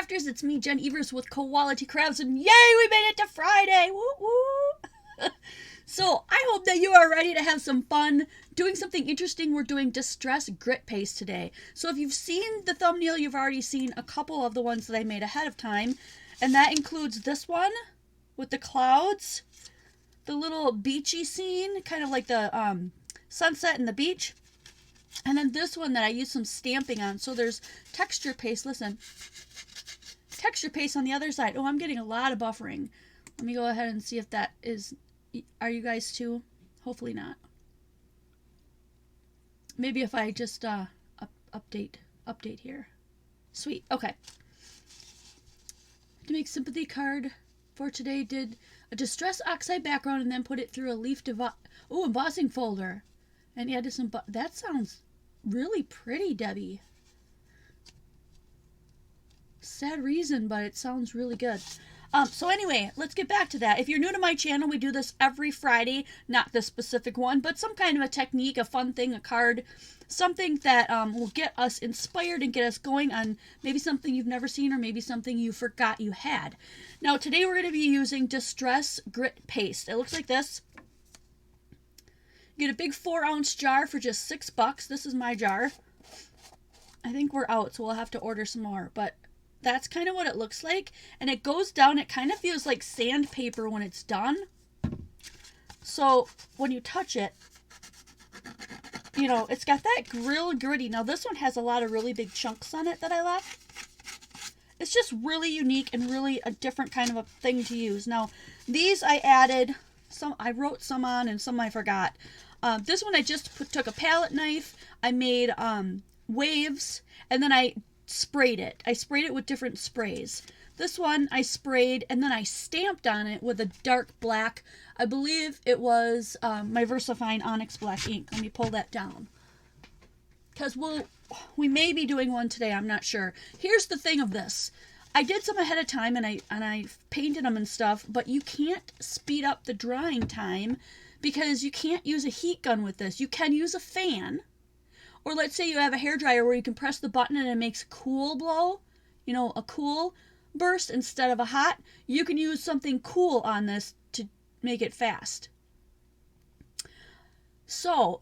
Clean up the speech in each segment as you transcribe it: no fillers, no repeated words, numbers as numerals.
Crafters. It's me, Jen Evers, with Quality Crafts, and yay, we made it to Friday! Woo woo! So, I hope that you are ready to have some fun doing something interesting. We're doing Distress Grit Paste today. So, if you've seen the thumbnail, you've already seen a couple of the ones that I made ahead of time, and that includes this one with the clouds, the little beachy scene, kind of like the sunset and the beach. And then this one that I used some stamping on. So there's texture paste. Listen. Texture paste on the other side. Oh, I'm getting a lot of buffering. Let me go ahead and see if that is... Are you guys too? Hopefully not. Maybe if I just update here. Sweet. Okay. To make sympathy card for today, did a distress oxide background and then put it through a leaf embossing folder. And added some... That sounds really pretty, Debbie. Sad reason, but it sounds really good. So anyway, let's get back to that. If you're new to my channel, we do this every Friday. Not this specific one, but some kind of a technique, a fun thing, a card. Something that will get us inspired and get us going on maybe something you've never seen or maybe something you forgot you had. Now, today we're going to be using Distress Grit Paste. It looks like this. You get a big 4-ounce jar for just $6. This is my jar. I think we're out, so we'll have to order some more. But that's kind of what it looks like. And it goes down. It kind of feels like sandpaper when it's done. So when you touch it, you know, it's got that real gritty. Now this one has a lot of really big chunks on it that I left. It's just really unique and really a different kind of a thing to use. Now these I added... I wrote some on and some I forgot. This one I just took a palette knife. I made waves and then I sprayed it. I sprayed it with different sprays. This one I sprayed and then I stamped on it with a dark black. I believe it was my VersaFine Onyx Black ink. Let me pull that down. Because we may be doing one today. I'm not sure. Here's the thing of this. I did some ahead of time and I painted them and stuff, but you can't speed up the drying time because you can't use a heat gun with this. You can use a fan, or let's say you have a hairdryer where you can press the button and it makes cool blow, you know, a cool burst instead of a hot. You can use something cool on this to make it fast. So,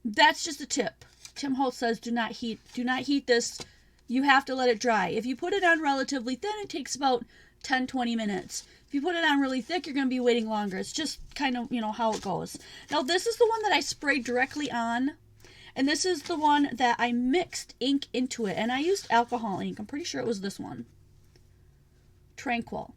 that's just a tip. Tim Holt says do not heat this. You have to let it dry. If you put it on relatively thin, it takes about 10-20 minutes. If you put it on really thick, you're going to be waiting longer. It's just kind of, you know, how it goes. Now, this is the one that I sprayed directly on. And this is the one that I mixed ink into it. And I used alcohol ink. I'm pretty sure it was this one. Tranquil.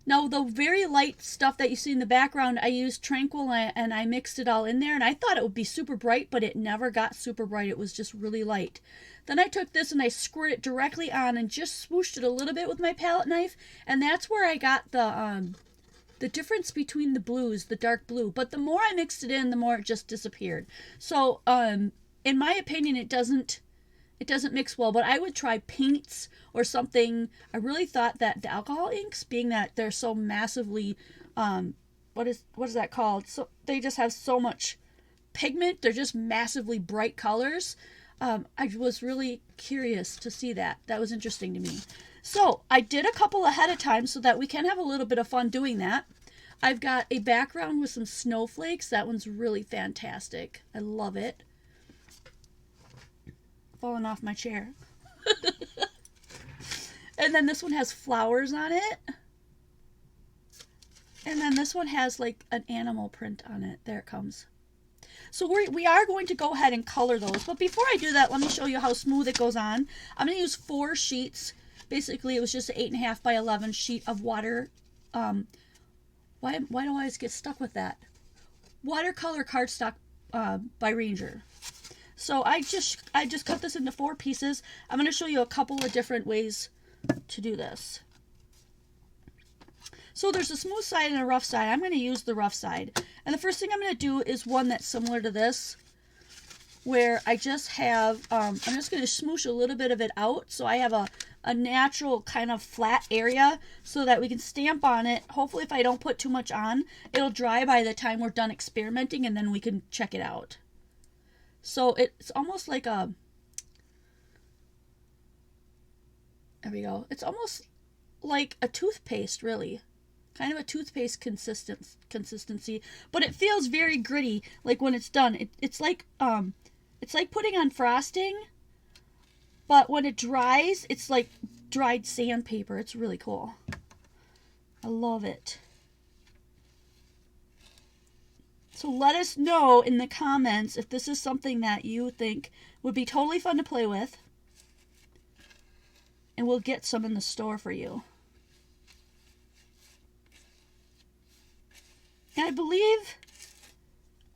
Now, the very light stuff that you see in the background, I used Tranquil and I mixed it all in there. And I thought it would be super bright, but it never got super bright. It was just really light. Then I took this and I squirted it directly on and just swooshed it a little bit with my palette knife. And that's where I got the difference between the blues, the dark blue. But the more I mixed it in, the more it just disappeared. So, in my opinion, it doesn't mix well, but I would try paints or something. I really thought that the alcohol inks, being that they're so massively, what is that called? So they just have so much pigment. They're just massively bright colors. I was really curious to see that. That was interesting to me. So I did a couple ahead of time so that we can have a little bit of fun doing that. I've got a background with some snowflakes. That one's really fantastic. I love it. Falling off my chair. And then this one has flowers on it. And then this one has like an animal print on it. There it comes. So we are going to go ahead and color those. But before I do that, let me show you how smooth it goes on. I'm going to use 4 sheets. Basically, it was just an 8.5 by 11 sheet of water. Why do I always get stuck with that? Watercolor cardstock by Ranger. So I just cut this into 4 pieces. I'm going to show you a couple of different ways to do this. So there's a smooth side and a rough side. I'm going to use the rough side. And the first thing I'm going to do is one that's similar to this, where I just have, I'm just going to smoosh a little bit of it out so I have a natural kind of flat area so that we can stamp on it. Hopefully if I don't put too much on, it'll dry by the time we're done experimenting and then we can check it out. So it's almost like a There we go. It's almost like a toothpaste, really. Kind of a toothpaste consistency, but it feels very gritty. Like when it's done, it's like putting on frosting, but when it dries, it's like dried sandpaper. It's really cool. I love it. So let us know in the comments if this is something that you think would be totally fun to play with, and we'll get some in the store for you. And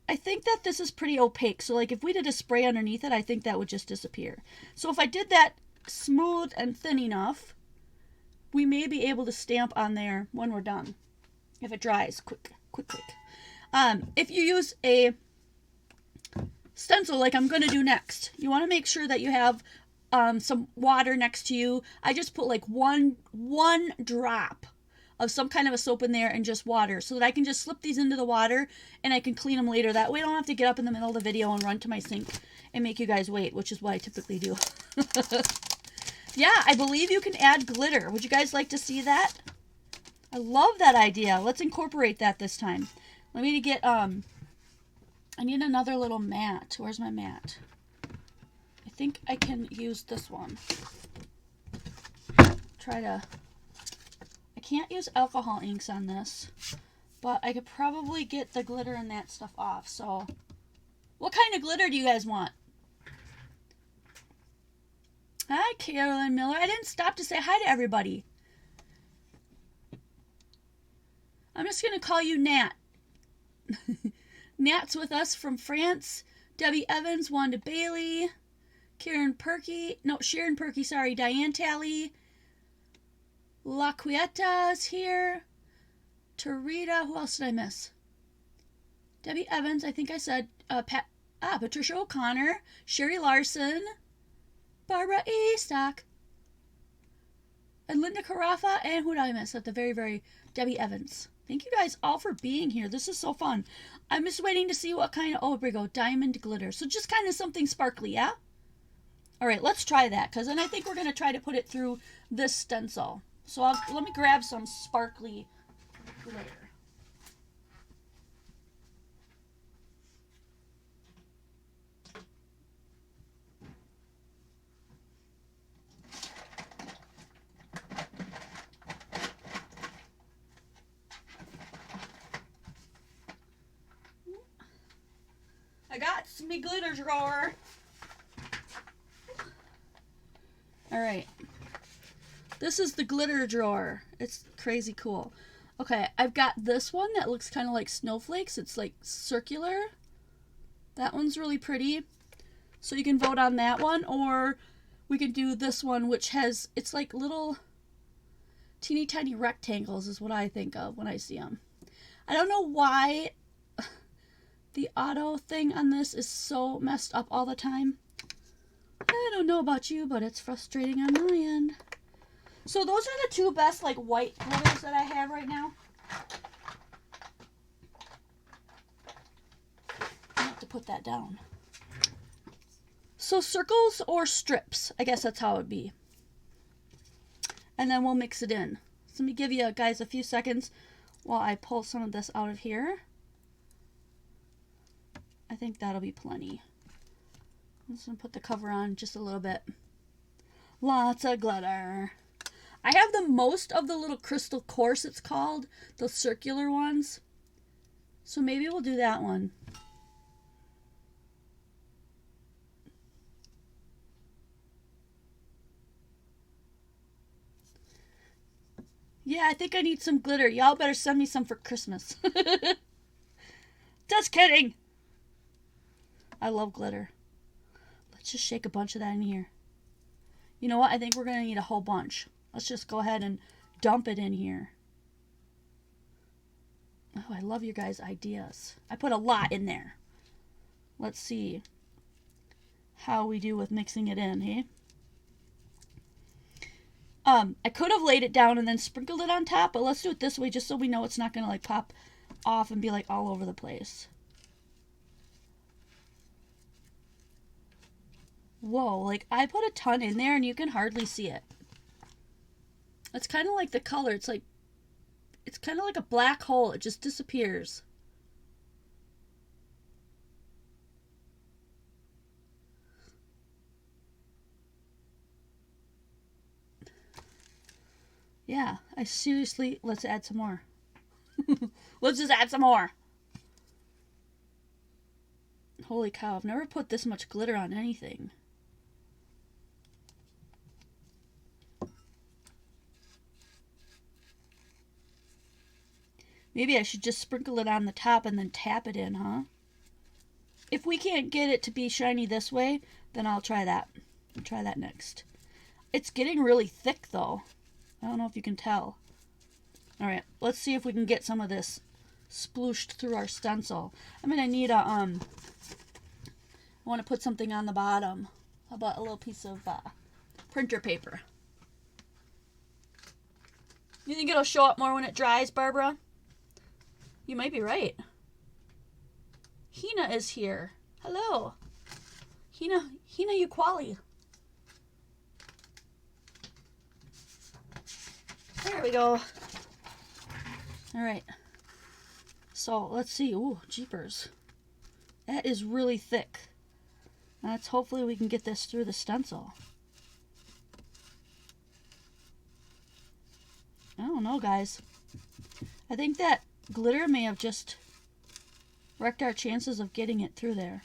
I think that this is pretty opaque. So like if we did a spray underneath it, I think that would just disappear. So if I did that smooth and thin enough, we may be able to stamp on there when we're done. If it dries, quick. If you use a stencil like I'm going to do next, you want to make sure that you have some water next to you. I just put like one drop of some kind of a soap in there and just water so that I can just slip these into the water and I can clean them later. That way I don't have to get up in the middle of the video and run to my sink and make you guys wait, which is what I typically do. Yeah, I believe you can add glitter. Would you guys like to see that? I love that idea. Let's incorporate that this time. Let me get, I need another little mat. Where's my mat? I think I can use this one. I can't use alcohol inks on this, but I could probably get the glitter and that stuff off. So, what kind of glitter do you guys want? Hi, Carolyn Miller. I didn't stop to say hi to everybody. I'm just going to call you Nat. Nat's with us from France. Debbie Evans, Wanda Bailey, Sharon Perky, sorry, Diane Talley, La Quieta's here, Tarita, who else did I miss? Debbie Evans, I think I said, Patricia O'Connor, Sherry Larson, Barbara Eastock, and Linda Carafa, and who did I miss at the very, Debbie Evans. Thank you guys all for being here. This is so fun. I'm just waiting to see what kind of, oh, here we go, diamond glitter. So just kind of something sparkly, yeah? All right, let's try that, because then I think we're going to try to put it through this stencil. So let me grab some sparkly glitter. I got me glitter drawer. All right. This is the glitter drawer. It's crazy cool. Okay, I've got this one that looks kind of like snowflakes. It's like circular. That one's really pretty. So you can vote on that one, or we can do this one, which has, it's like little teeny tiny rectangles is what I think of when I see them. I don't know why the auto thing on this is so messed up all the time. I don't know about you, but it's frustrating on my end. So those are the two best like white glitters that I have right now. I have to put that down. So circles or strips, I guess that's how it would be. And then we'll mix it in. So let me give you guys a few seconds while I pull some of this out of here. I think that'll be plenty. I'm just going to put the cover on just a little bit. Lots of glitter. I have the most of the little crystal course, it's called. The circular ones. So maybe we'll do that one. Yeah, I think I need some glitter. Y'all better send me some for Christmas. Just kidding. I love glitter. Let's just shake a bunch of that in here. You know what? I think we're going to need a whole bunch. Let's just go ahead and dump it in here. Oh, I love your guys' ideas. I put a lot in there. Let's see how we do with mixing it in, hey? I could have laid it down and then sprinkled it on top, but let's do it this way just so we know it's not going to like pop off and be like all over the place. Whoa, like I put a ton in there and you can hardly see it. It's kind of like the color. It's kind of like a black hole. It just disappears. Yeah, I seriously, let's add some more. Let's just add some more. Holy cow, I've never put this much glitter on anything. Maybe I should just sprinkle it on the top and then tap it in, huh? If we can't get it to be shiny this way, then I'll try that. I'll try that next. It's getting really thick, though. I don't know if you can tell. Alright, let's see if we can get some of this splooshed through our stencil. I'm going to need a, I want to put something on the bottom. How about a little piece of printer paper? You think it'll show up more when it dries, Barbara? You might be right. Hina is here. Hello. Hina Uquali. There we go. Alright. So, let's see. Ooh, jeepers. That is really thick. Let's hopefully we can get this through the stencil. I don't know, guys. I think that glitter may have just wrecked our chances of getting it through there.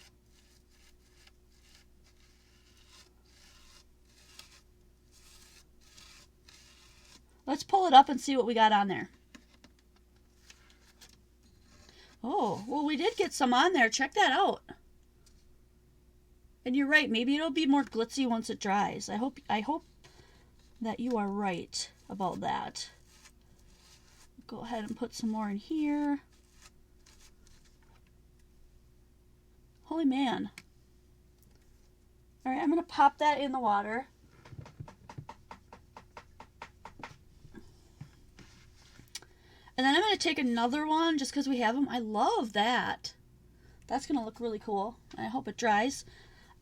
Let's pull it up and see what we got on there. Oh, well, we did get some on there. Check that out. And you're right. Maybe it'll be more glitzy once it dries. I hope that you are right about that. Go ahead and put some more in here. Holy man. All right, I'm going to pop that in the water. And then I'm going to take another one just because we have them. I love that. That's going to look really cool. I hope it dries.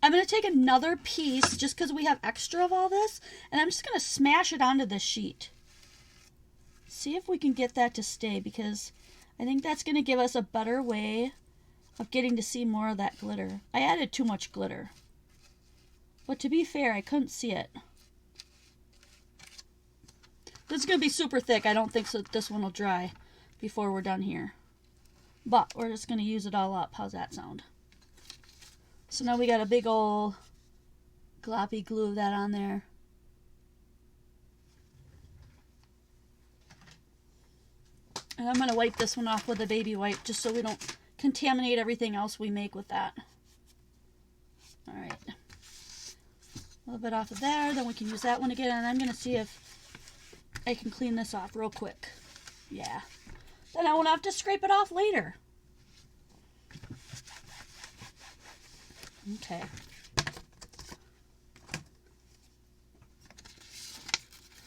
I'm going to take another piece just because we have extra of all this. And I'm just going to smash it onto this sheet. See if we can get that to stay, because I think that's going to give us a better way of getting to see more of that glitter. I added too much glitter. But to be fair, I couldn't see it. This is going to be super thick. I don't think so this one will dry before we're done here. But we're just going to use it all up. How's that sound? So now we got a big old gloppy glue of that on there. And I'm going to wipe this one off with a baby wipe just so we don't contaminate everything else we make with that. Alright. A little bit off of there, then we can use that one again. And I'm going to see if I can clean this off real quick. Yeah. Then I won't have to scrape it off later. Okay.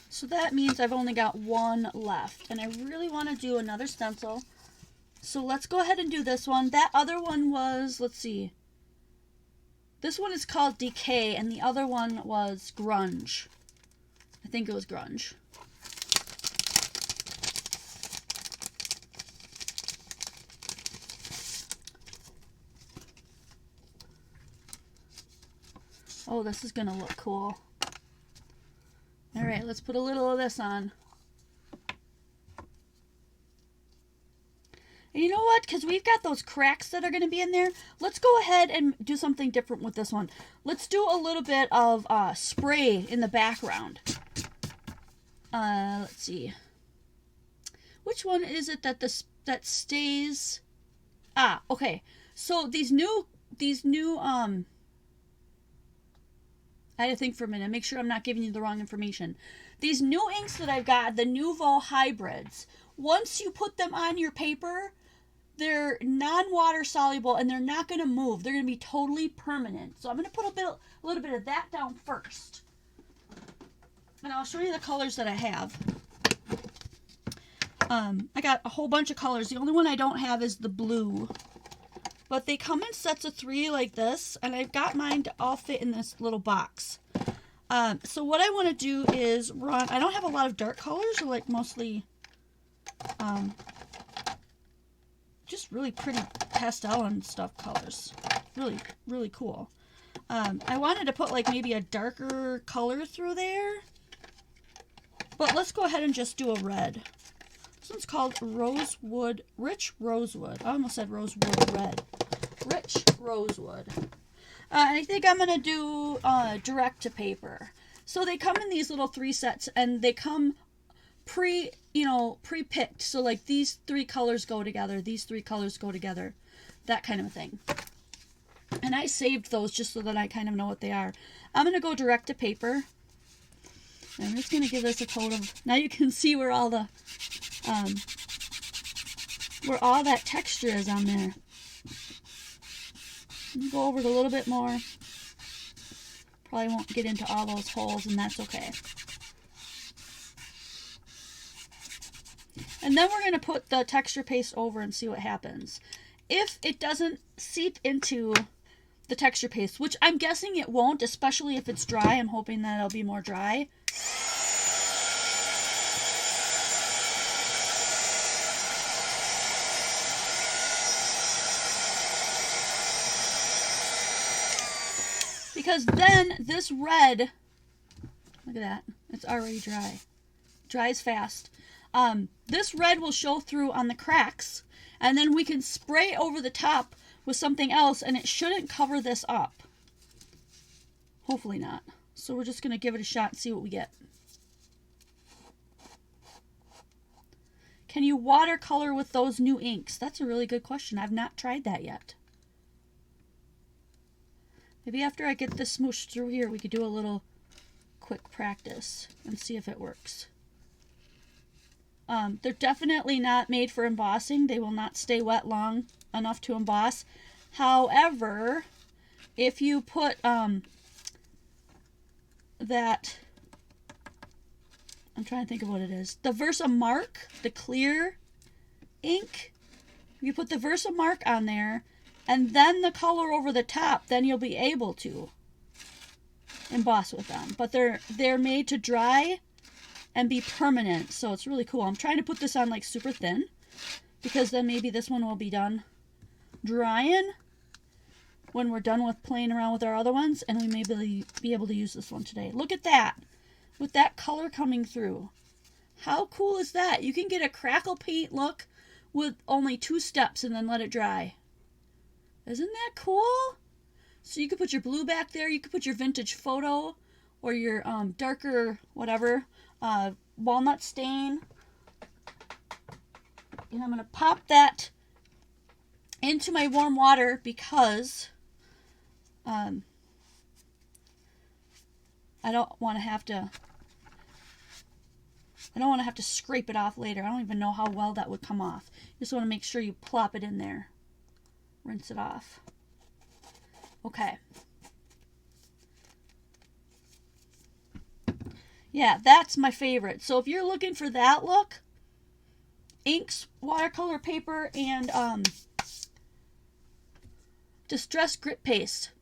So that means I've only got one left. And I really want to do another stencil. So let's go ahead and do this one. That other one was, let's see. This one is called Decay, and the other one was Grunge. I think it was Grunge. Oh, this is going to look cool. Alright, let's put a little of this on. And you know what? Because we've got those cracks that are going to be in there, let's go ahead and do something different with this one. Let's do a little bit of spray in the background. Let's see. Which one is it that stays? Ah, okay. So these new I had to think for a minute, make sure I'm not giving you the wrong information. These new inks that I've got, the Nouveau hybrids, once you put them on your paper, they're non-water soluble and they're not going to move. They're going to be totally permanent. So I'm going to put a little bit of that down first. And I'll show you the colors that I have. I got a whole bunch of colors. The only one I don't have is the blue. But they come in sets of 3 like this, and I've got mine to all fit in this little box. So what I want to do is run, I don't have a lot of dark colors, or like mostly just really pretty pastel and stuff colors. Really, really cool. I wanted to put like maybe a darker color through there, but let's go ahead and just do a red. This one's called Rosewood, Rich Rosewood. I almost said Rosewood Red. Rich Rosewood. I think I'm going to do direct to paper. So they come in these little 3 sets, and they come pre-picked. So like these 3 colors go together, these 3 colors go together, that kind of a thing. And I saved those just so that I kind of know what they are. I'm going to go direct to paper. And I'm just going to give this a coat of, now you can see where all the, where all that texture is on there. Go over it a little bit more. Probably won't get into all those holes, and that's okay. And then we're going to put the texture paste over and see what happens. If it doesn't seep into the texture paste, which I'm guessing it won't, especially if it's dry. I'm hoping that it'll be more dry. Because then this red, look at that, it's already dry. Dries fast. This red will show through on the cracks, and then we can spray over the top with something else, and it shouldn't cover this up. Hopefully not. So we're just going to give it a shot and see what we get. Can you watercolor with those new inks? That's a really good question. I've not tried that yet. Maybe after I get this smooshed through here, we could do a little quick practice and see if it works. They're definitely not made for embossing. They will not stay wet long enough to emboss. However, if you put that, I'm trying to think of what it is, the Versamark, the clear ink, you put the Versamark on there, and then the color over the top, then you'll be able to emboss with them. But they're made to dry and be permanent, so it's really cool. I'm trying to put this on like super thin, because then maybe this one will be done drying when we're done with playing around with our other ones, and we may be able to use this one today. Look at that, with that color coming through. How cool is that? You can get a crackle paint look with only 2 steps and then let it dry. Isn't that cool? So you could put your blue back there. You could put your vintage photo or your darker whatever walnut stain. And I'm going to pop that into my warm water because I don't want to have to scrape it off later. I don't even know how well that would come off. You just want to make sure you plop it in there. Rinse it off. Okay. Yeah, that's my favorite. So if you're looking for that look, inks, watercolor paper, and distressed grit paste.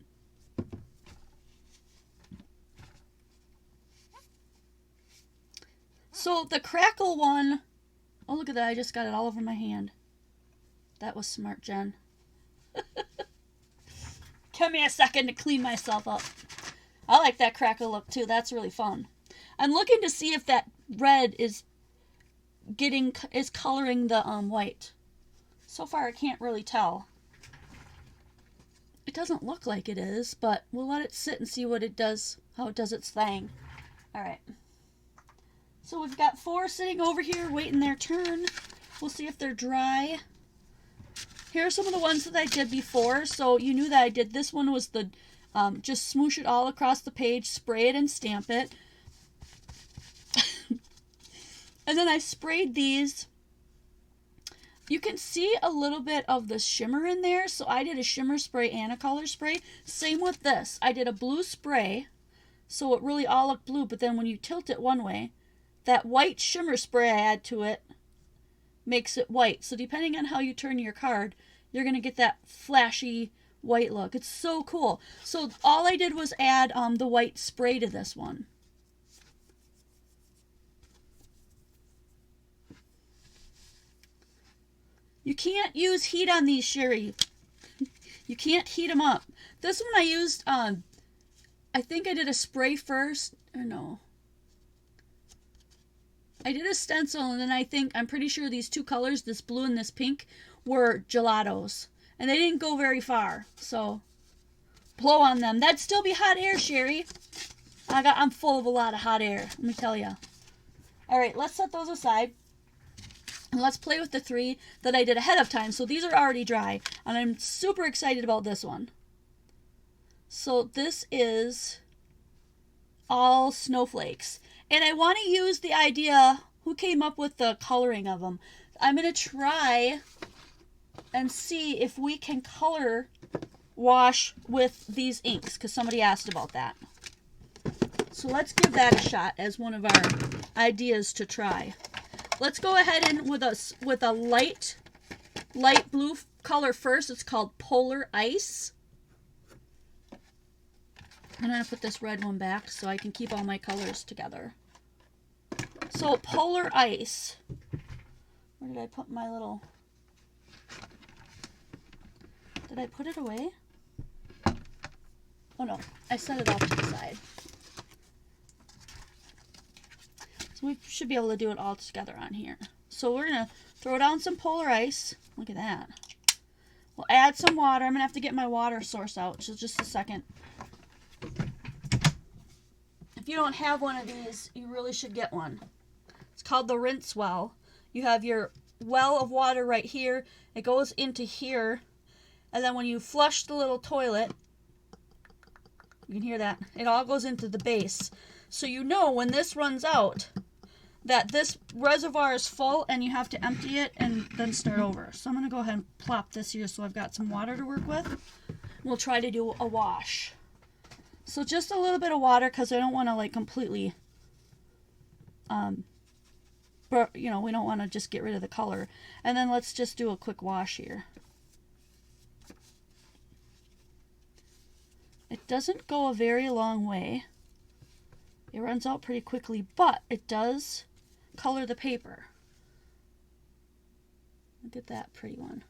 So the crackle one, oh look at that, I just got it all over my hand. That was smart, Jen. Give me a second to clean myself up. I like that crackle look too. That's really fun. I'm looking to see if that red is coloring the white. So far I can't really tell. It doesn't look like it is, but we'll let it sit and see what it does, how it does its thing. All right. So we've got 4 sitting over here waiting their turn. We'll see if they're dry. Here are some of the ones that I did before. So you knew that I did. This one was the just smoosh it all across the page, spray it and stamp it. And then I sprayed these. You can see a little bit of the shimmer in there. So I did a shimmer spray and a color spray. Same with this. I did a blue spray. So it really all looked blue. But then when you tilt it one way, that white shimmer spray I add to it makes it white. So depending on how you turn your card, you're going to get that flashy white look. It's so cool. So all I did was add the white spray to this one. You can't use heat on these, Sherry. You can't heat them up. This one I used, I think I did a spray first, or no. I did a stencil, and then I'm pretty sure these two colors, this blue and this pink, were gelatos. And they didn't go very far, so blow on them. That'd still be hot air, Sherry. I'm full of a lot of hot air, let me tell you. All right, let's set those aside. And let's play with the 3 that I did ahead of time. So these are already dry, and I'm super excited about this one. So this is all snowflakes. And I want to use the idea, who came up with the coloring of them? I'm going to try and see if we can color wash with these inks, because somebody asked about that. So let's give that a shot as one of our ideas to try. Let's go ahead and with a light blue color first. It's called Polar Ice. I'm going to put this red one back so I can keep all my colors together. So Polar Ice. Where did I put my little... Did I put it away? Oh no, I set it off to the side. So we should be able to do it all together on here. So we're going to throw down some Polar Ice. Look at that. We'll add some water. I'm going to have to get my water source out. So just a second. If you don't have one of these, you really should get one. It's called the rinse well. You have your well of water right here. It goes into here. And then when you flush the little toilet, you can hear that, it all goes into the base. So you know when this runs out that this reservoir is full and you have to empty it and then start over. So I'm going to go ahead and plop this here so I've got some water to work with. We'll try to do a wash. So just a little bit of water because I don't want to like completely, but you know, we don't want to just get rid of the color. And then let's just do a quick wash here. It doesn't go a very long way. It runs out pretty quickly, but it does color the paper. Look at that pretty one.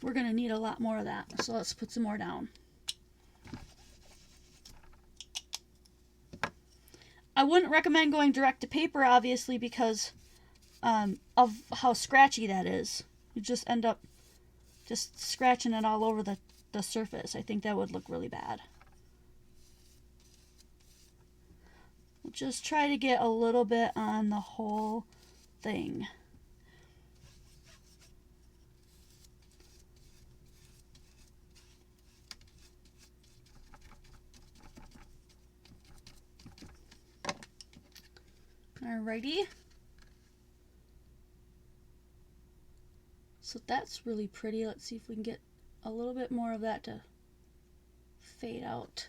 We're going to need a lot more of that, so let's put some more down. I wouldn't recommend going direct to paper, obviously, because of how scratchy that is. You just end up just scratching it all over the surface. I think that would look really bad. We'll just try to get a little bit on the whole thing. Alrighty. So that's really pretty. Let's see if we can get a little bit more of that to fade out.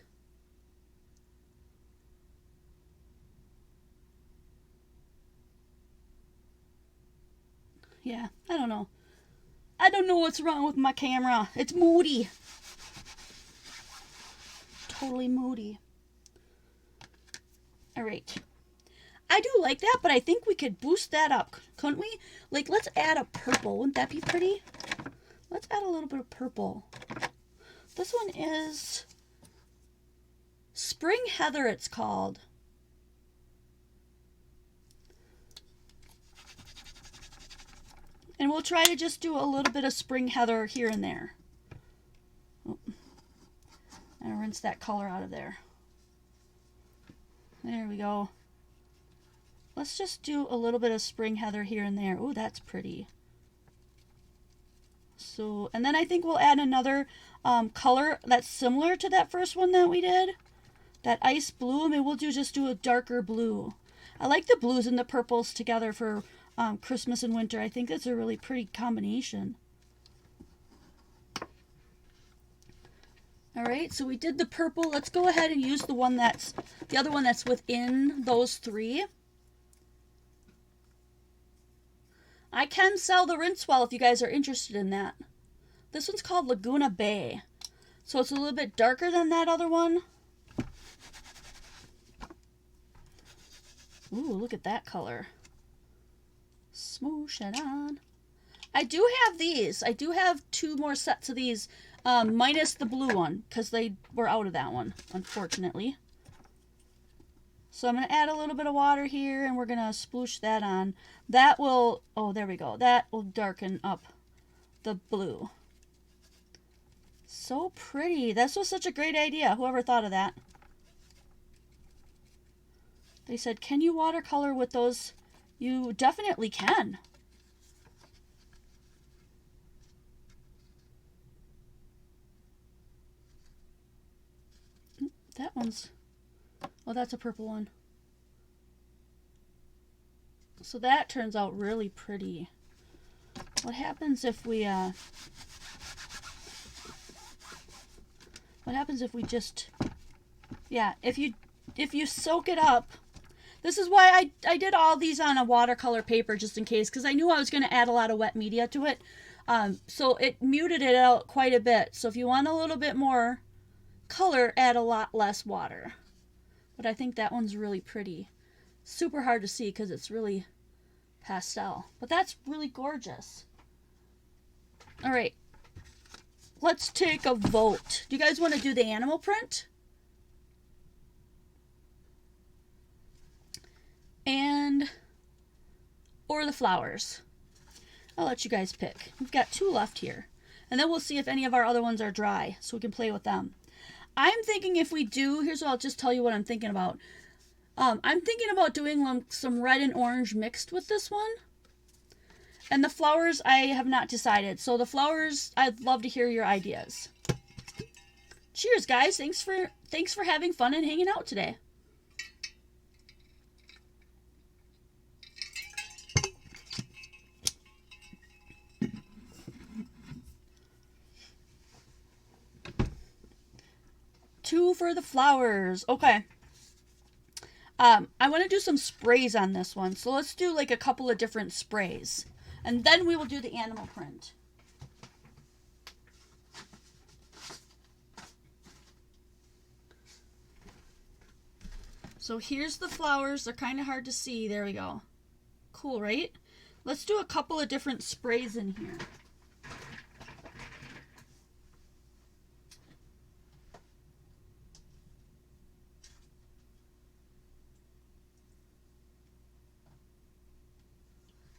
Yeah, I don't know. I don't know what's wrong with my camera. It's moody. Totally moody. Alright. I do like that, but I think we could boost that up, couldn't we? Like, let's add a purple. Wouldn't that be pretty? Let's add a little bit of purple. This one is Spring Heather, it's called. And we'll try to just do a little bit of Spring Heather here and there. Oh. And rinse that color out of there. There we go. Let's just do a little bit of Spring Heather here and there. Oh, that's pretty. So, and then I think we'll add another color that's similar to that first one that we did. That ice blue. Maybe we'll just do a darker blue. I like the blues and the purples together for Christmas and winter. I think that's a really pretty combination. Alright, so we did the purple. Let's go ahead and use the other one that's within those three. I can sell the Rinsewell if you guys are interested in that. This one's called Laguna Bay. So it's a little bit darker than that other one. Ooh, look at that color. Smoosh it on. I do have these. I do have 2 more sets of these, minus the blue one, because they were out of that one, unfortunately. So I'm going to add a little bit of water here, and we're going to sploosh that on. That will, oh, there we go. That will darken up the blue. So pretty. This was such a great idea. Whoever thought of that. They said, can you watercolor with those? You definitely can. That one's, oh, that's a purple one. So that turns out really pretty. What happens if we, what happens if we just, yeah, if you soak it up. This is why I did all these on a watercolor paper, just in case, because I knew I was going to add a lot of wet media to it. So it muted it out quite a bit. So if you want a little bit more color, add a lot less water. But I think that one's really pretty. Super hard to see because it's really pastel. But that's really gorgeous. All right. Let's take a vote. Do you guys want to do the animal print? Or the flowers? I'll let you guys pick. We've got 2 left here. And then we'll see if any of our other ones are dry, so we can play with them. I'm thinking if we do, here's what I'll just tell you what I'm thinking about. I'm thinking about doing some red and orange mixed with this one. And the flowers, I have not decided. So the flowers, I'd love to hear your ideas. Cheers, guys. Thanks for having fun and hanging out today. Two for the flowers. Okay. I want to do some sprays on this one. So let's do like a couple of different sprays. And then we will do the animal print. So here's the flowers. They're kind of hard to see. There we go. Cool, right? Let's do a couple of different sprays in here.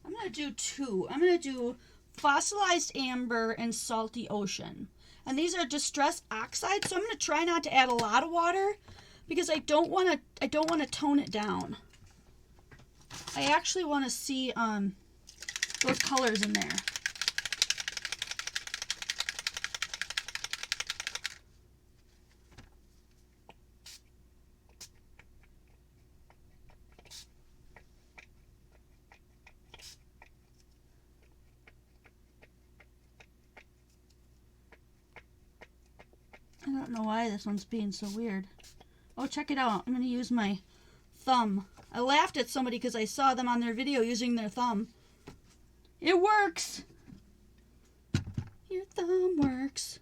I'm going to do 2. I'm going to do Fossilized Amber and Salty Ocean. And these are distressed oxide, so I'm going to try not to add a lot of water because I don't want to tone it down. I actually want to see those colors in there. I don't know why this one's being so weird. Oh, check it out. I'm going to use my thumb. I laughed at somebody because I saw them on their video using their thumb. It works! Your thumb works.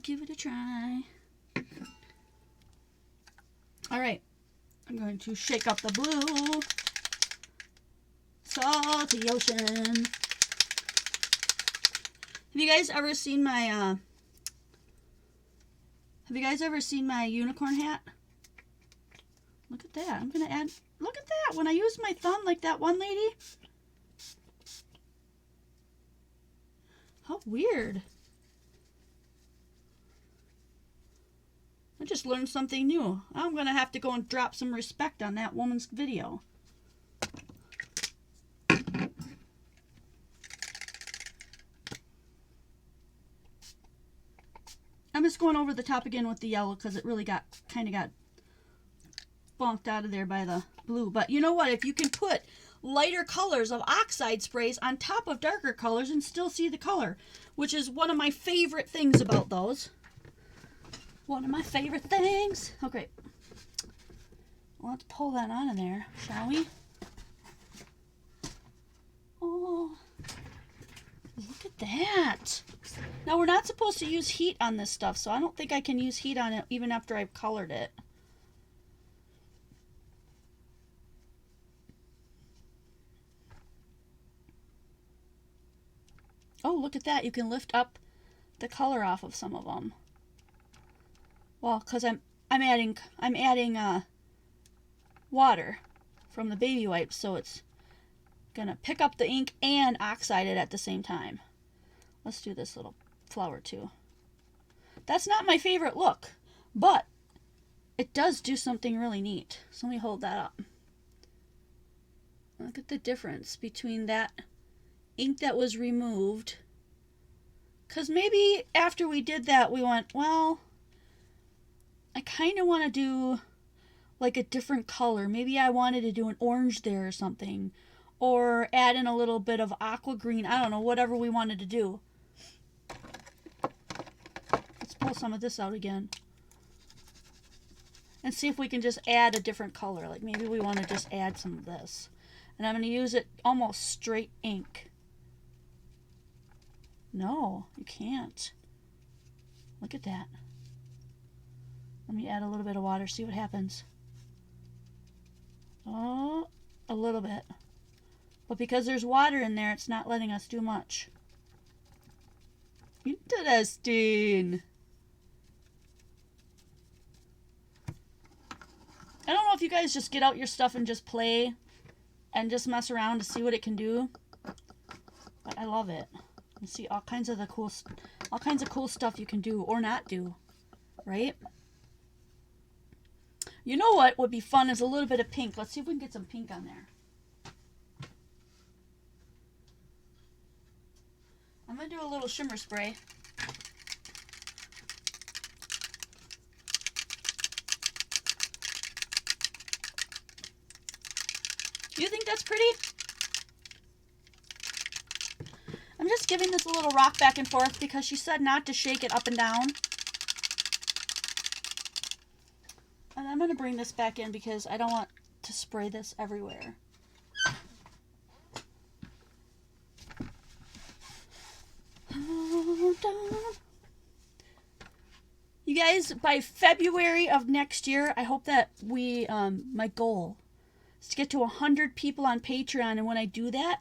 Give it a try. Alright. I'm going to shake up the blue. Salty Ocean. Have you guys ever seen my, unicorn hat? Look at that. I'm going to add... Look at that. When I use my thumb like that one lady. How weird. I just learned something new. I'm going to have to go and drop some respect on that woman's video. I'm just going over the top again with the yellow because it really kind of got bonked out of there by the blue. But you know what? If you can put lighter colors of oxide sprays on top of darker colors and still see the color, which is one of my favorite things about those. One of my favorite things. Okay. Well, let's pull that out of there, shall we? Oh. that. Now, we're not supposed to use heat on this stuff, so I don't think I can use heat on it even after I've colored it. Oh, look at that. You can lift up the color off of some of them. Well, because I'm adding water from the baby wipes, so it's gonna pick up the ink and oxide it at the same time. Let's do this little flower too. That's not my favorite look, but it does do something really neat. So let me hold that up. Look at the difference between that ink that was removed. Because maybe after we did that, we went, well, I kind of want to do like a different color. Maybe I wanted to do an orange there or something. Or add in a little bit of aqua green. I don't know, whatever we wanted to do. Let's pull some of this out again. And see if we can just add a different color. Like maybe we want to just add some of this. And I'm going to use it almost straight ink. No, you can't. Look at that. Let me add a little bit of water, see what happens. Oh, a little bit. But because there's water in there, it's not letting us do much. Interesting. I don't know if you guys just get out your stuff and just play and just mess around to see what it can do. But I love it. You see all kinds of cool stuff you can do or not do, right? You know what would be fun is a little bit of pink. Let's see if we can get some pink on there. I'm going to do a little shimmer spray. You think that's pretty? I'm just giving this a little rock back and forth because she said not to shake it up and down. And I'm going to bring this back in because I don't want to spray this everywhere. You guys, by February of next year, I hope that my goal is to get to 100 people on Patreon. And when I do that,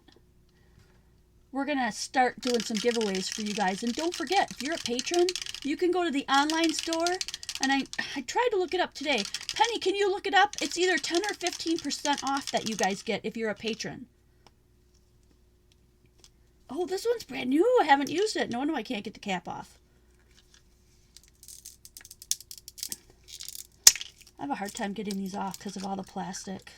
we're going to start doing some giveaways for you guys. And don't forget, if you're a patron, you can go to the online store. And I tried to look it up today. Penny, can you look it up? It's either 10 or 15% off that you guys get if you're a patron. Oh, this one's brand new. I haven't used it. No wonder I can't get the cap off. I have a hard time getting these off because of all the plastic.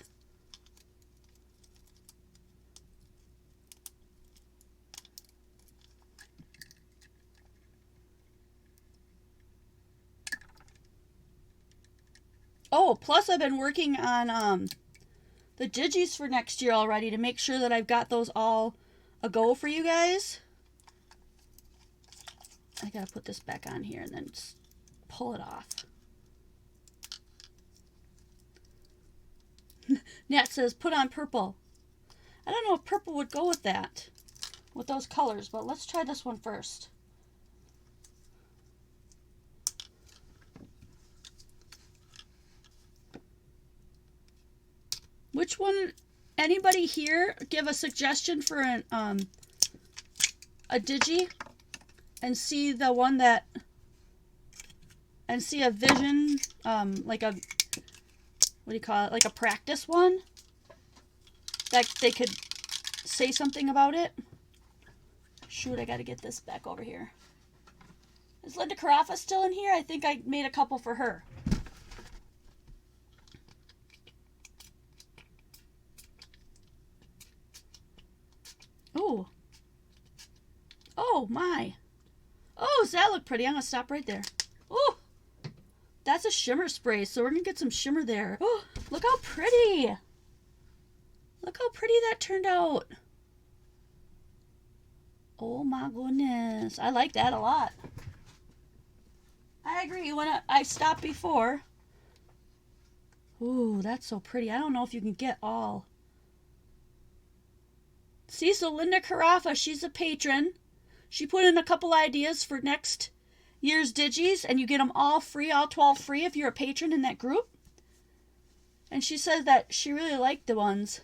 Oh, plus I've been working on the digis for next year already to make sure that I've got those all a go for you guys. I gotta put this back on here and then just pull it off. Nat says, put on purple. I don't know if purple would go with that, with those colors, but let's try this one first. Which one, anybody here give a suggestion for an a digi and see the one that, and see a vision, like a, what do you call it, like a practice one that they could say something about it. Shoot, I gotta get this back over here. Is Linda Carafa still in here? I think I made a couple for her. Ooh. Oh my. Oh, does that look pretty? I'm gonna stop right there. Oh, that's a shimmer spray, so we're gonna get some shimmer there. Oh, look how pretty. Look how pretty that turned out. Oh my goodness. I like that a lot. I agree. When I stopped before. Ooh, that's so pretty. I don't know if you can get all. See, so Linda Carafa, she's a patron. She put in a couple ideas for next year's digis, and you get them all free, all 12 free if you're a patron in that group. And she said that she really liked the ones.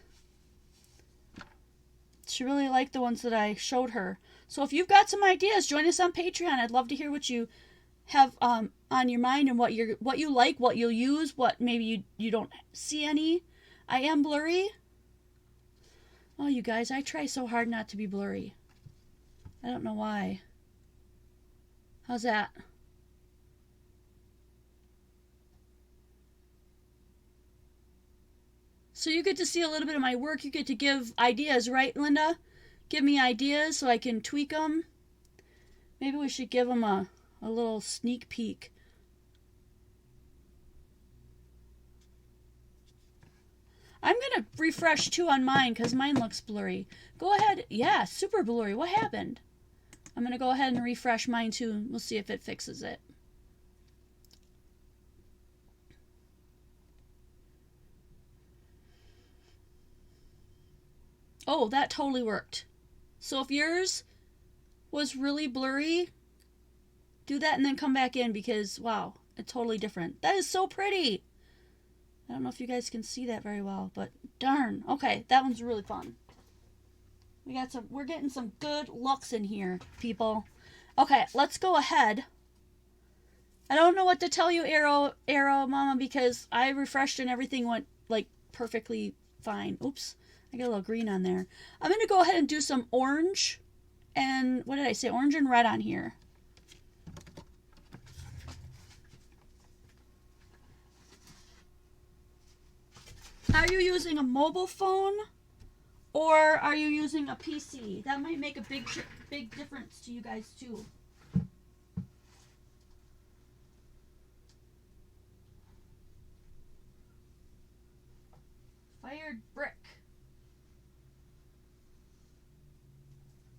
She really liked the ones that I showed her. So if you've got some ideas, join us on Patreon. I'd love to hear what you have on your mind and what you like, what you'll use, what maybe you don't see any. I am blurry. Oh, you guys, I try so hard not to be blurry. I don't know why. How's that? So you get to see a little bit of my work. You get to give ideas, right, Linda? Give me ideas so I can tweak them. Maybe we should give them a little sneak peek. I'm going to refresh too on mine because mine looks blurry. Go ahead. Yeah, super blurry. What happened? I'm going to go ahead and refresh mine too. We'll see if it fixes it. Oh, that totally worked. So if yours was really blurry, do that and then come back in because, wow, it's totally different. That is so pretty. I don't know if you guys can see that very well, but darn. Okay, that one's really fun. We're getting some good looks in here, people. Okay, let's go ahead. I don't know what to tell you, Arrow Mama, because I refreshed and everything went like perfectly fine. Oops, I got a little green on there. I'm going to go ahead and do some orange and, what did I say? Orange and red on here. Are you using a mobile phone or are you using a PC? That might make a big difference to you guys too. Fired brick.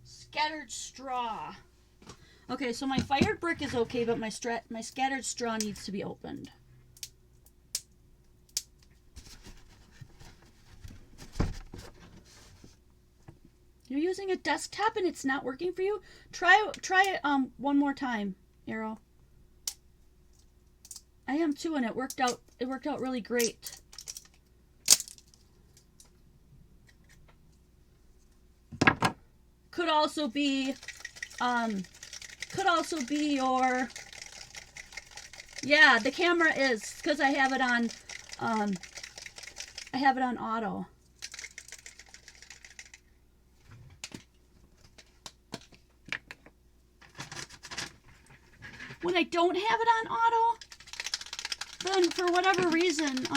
Scattered straw. Okay, so my fired brick is okay, but my scattered straw needs to be opened. You're using a desktop and it's not working for you? Try it one more time, Arrow. I am too, and it worked out really great. Could also be your, yeah, the camera is, because I have it on auto. When I don't have it on auto, then for whatever reason,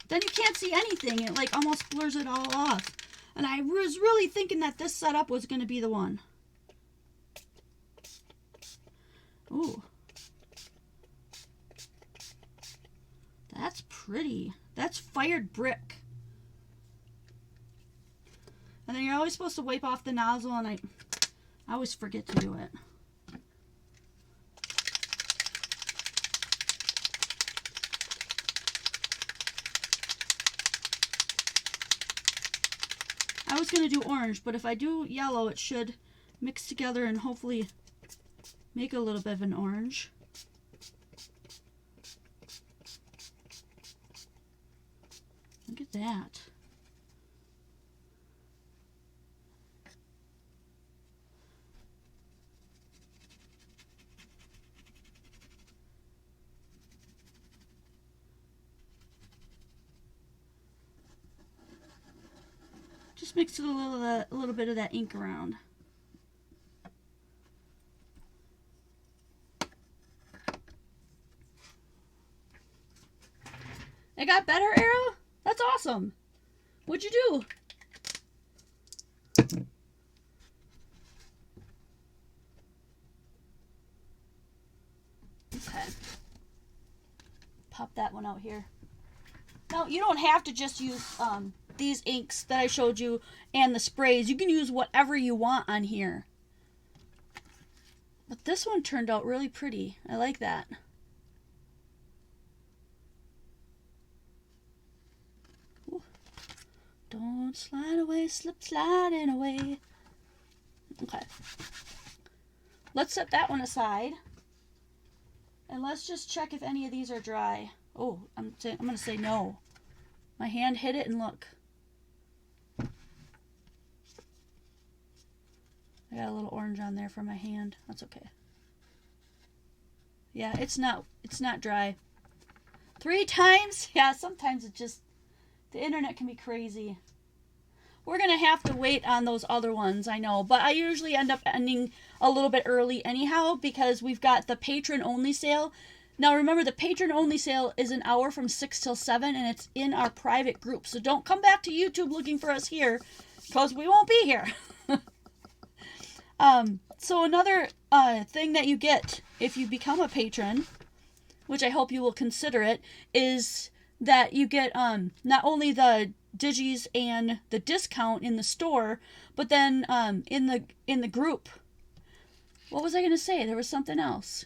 then you can't see anything. It like almost blurs it all off. And I was really thinking that this setup was going to be the one. Ooh. That's pretty. That's fired brick. And then you're always supposed to wipe off the nozzle, and I always forget to do it. I was going to do orange, but if I do yellow, it should mix together and hopefully make a little bit of an orange. Look at that. Just mix a little bit of that ink around. It got better, Arrow? That's awesome. What'd you do? Okay. Pop that one out here. Now, you don't have to just use these inks that I showed you and the sprays. You can use whatever you want on here. But this one turned out really pretty. I like that. Ooh. Don't slide away, slip sliding away. Okay. Let's set that one aside. And let's just check if any of these are dry. Oh, I'm going to say no. My hand hit it and look. I got a little orange on there from my hand. That's okay. Yeah, it's not dry. 3 times? Yeah, sometimes it just, the internet can be crazy. We're going to have to wait on those other ones, I know. But I usually end up ending a little bit early anyhow because we've got the patron-only sale. Now remember, the patron-only sale is an hour from 6 till 7, and it's in our private group. So don't come back to YouTube looking for us here because we won't be here. So another thing that you get if you become a patron, which I hope you will consider it, is that you get not only the digis and the discount in the store, but then in the group. What was I going to say? There was something else.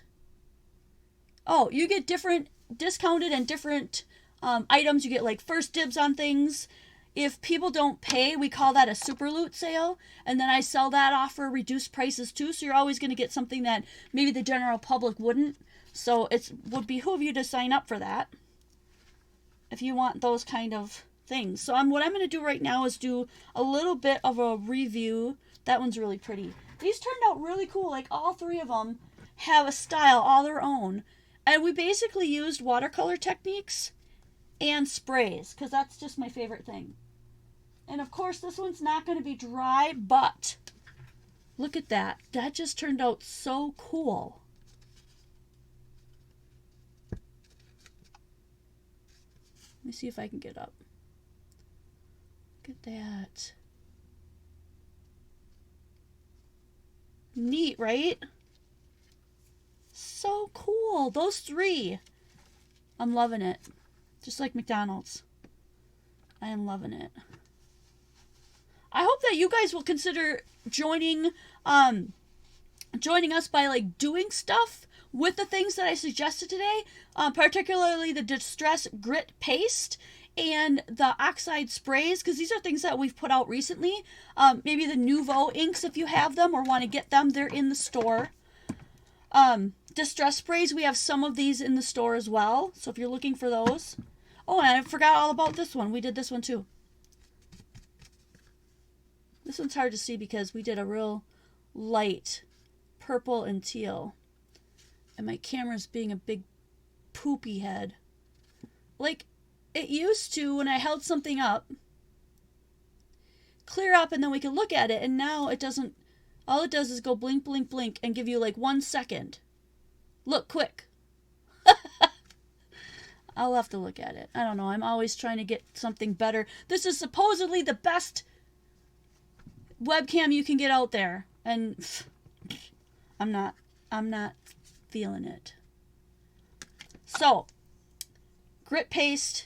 Oh, you get different discounted and different items. You get like first dibs on things. If people don't pay, we call that a super loot sale, and then I sell that off for reduced prices too, so you're always going to get something that maybe the general public wouldn't. So it would behoove you to sign up for that if you want those kind of things. So what I'm going to do right now is do a little bit of a review. That one's really pretty. These turned out really cool. Like all 3 of them have a style all their own. And we basically used watercolor techniques and sprays because that's just my favorite thing. And of course this one's not going to be dry, but look at that. That just turned out so cool. Let me see if I can get up. Look at that. Neat, right? So cool. Those 3. I'm loving it. Just like McDonald's. I am loving it. I hope that you guys will consider joining us by like doing stuff with the things that I suggested today, particularly the Distress Grit Paste and the Oxide Sprays, because these are things that we've put out recently. Maybe the Nouveau inks if you have them or want to get them, they're in the store. Distress Sprays, we have some of these in the store as well, so if you're looking for those. Oh, and I forgot all about this one. We did this one too. This one's hard to see because we did a real light purple and teal. And my camera's being a big poopy head. Like, it used to, when I held something up, clear up and then we could look at it, and now it doesn't. All it does is go blink, blink, blink and give you like 1 second. Look, quick. I'll have to look at it. I don't know. I'm always trying to get something better. This is supposedly the best webcam you can get out there, and I'm not feeling it. So, grit paste,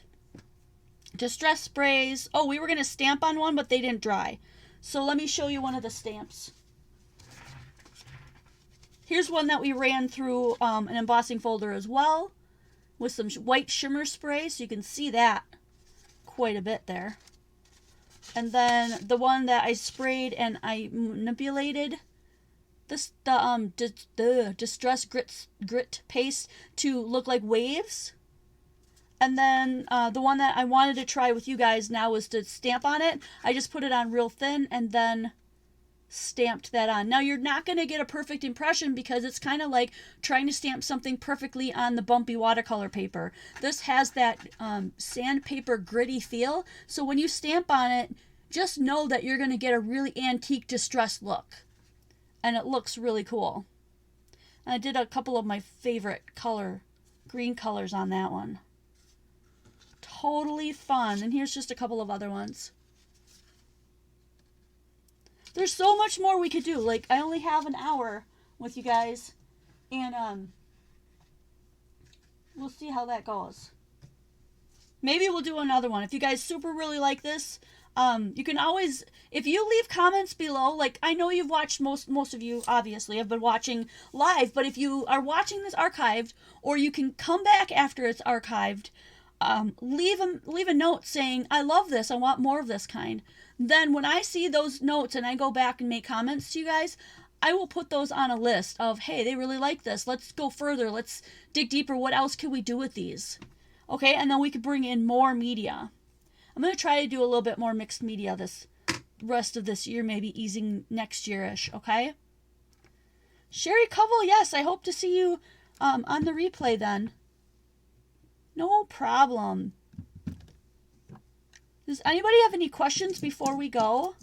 distress sprays. Oh, we were going to stamp on one, but they didn't dry. So let me show you one of the stamps. Here's one that we ran through an embossing folder as well, with some white shimmer spray, so you can see that quite a bit there. And then the one that I sprayed and I manipulated the Distress Grit Paste to look like waves. And then the one that I wanted to try with you guys now was to stamp on it. I just put it on real thin and then stamped that on. Now you're not going to get a perfect impression because it's kind of like trying to stamp something perfectly on the bumpy watercolor paper. This has that sandpaper gritty feel, so when you stamp on it, just know that you're going to get a really antique distressed look, and it looks really cool. And I did a couple of my favorite green colors on that one. Totally fun. And here's just a couple of other ones. There's so much more we could do. Like, I only have an hour with you guys. And, we'll see how that goes. Maybe we'll do another one. If you guys super really like this, you can always, if you leave comments below, like, I know you've watched, most of you, obviously, have been watching live, but if you are watching this archived, or you can come back after it's archived, leave a note saying, I love this, I want more of this kind. Then when I see those notes and I go back and make comments to you guys, I will put those on a list of, hey, they really like this. Let's go further. Let's dig deeper. What else can we do with these? Okay, and then we could bring in more media. I'm going to try to do a little bit more mixed media this rest of this year, maybe easing next year-ish, okay? Sherry Covell, yes, I hope to see you on the replay then. No problem. Does anybody have any questions before we go?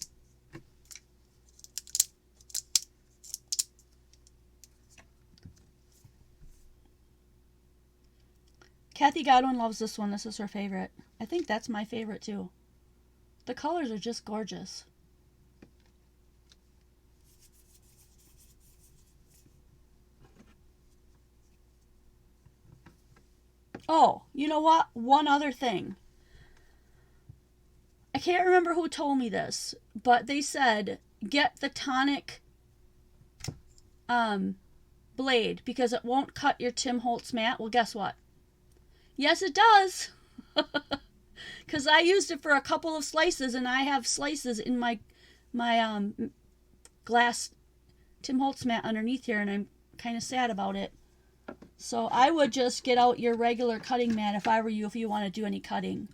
Kathy Godwin loves this one. This is her favorite. I think that's my favorite too. The colors are just gorgeous. Oh, you know what? One other thing. I can't remember who told me this, but they said get the tonic blade because it won't cut your Tim Holtz mat. Well, guess what? Yes, it does. Because I used it for a couple of slices, and I have slices in my glass Tim Holtz mat underneath here, and I'm kind of sad about it. So I would just get out your regular cutting mat if I were you, if you want to do any cutting.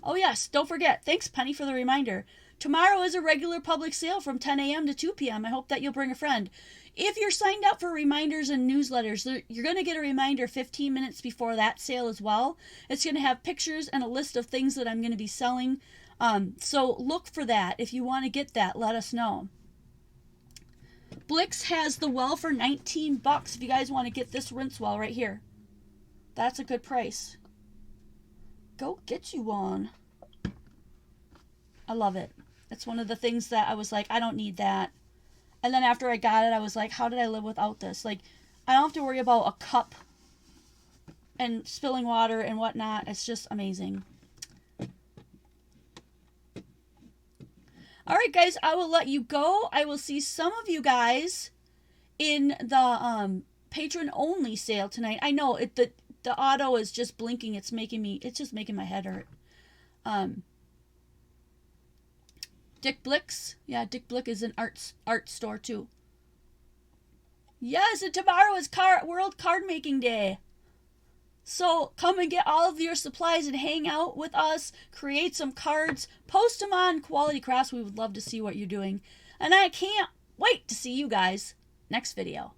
Oh yes, don't forget. Thanks, Penny, for the reminder. Tomorrow is a regular public sale from 10 a.m. to 2 p.m. I hope that you'll bring a friend. If you're signed up for reminders and newsletters, you're going to get a reminder 15 minutes before that sale as well. It's going to have pictures and a list of things that I'm going to be selling. So look for that. If you want to get that, let us know. Blix has the well for $19 if you guys want to get this rinse well right here. That's a good price. Go get you one. I love it. It's one of the things that I was like, I don't need that. And then after I got it, I was like, how did I live without this? Like, I don't have to worry about a cup and spilling water and whatnot. It's just amazing. All right, guys, I will let you go. I will see some of you guys in the patron-only sale tonight. I know the auto is just blinking. It's just making my head hurt. Dick Blick's. Yeah, Dick Blick is an art store too. Yes, and tomorrow is World Card Making Day. So come and get all of your supplies and hang out with us. Create some cards. Post them on Quality Crafts. We would love to see what you're doing. And I can't wait to see you guys next video.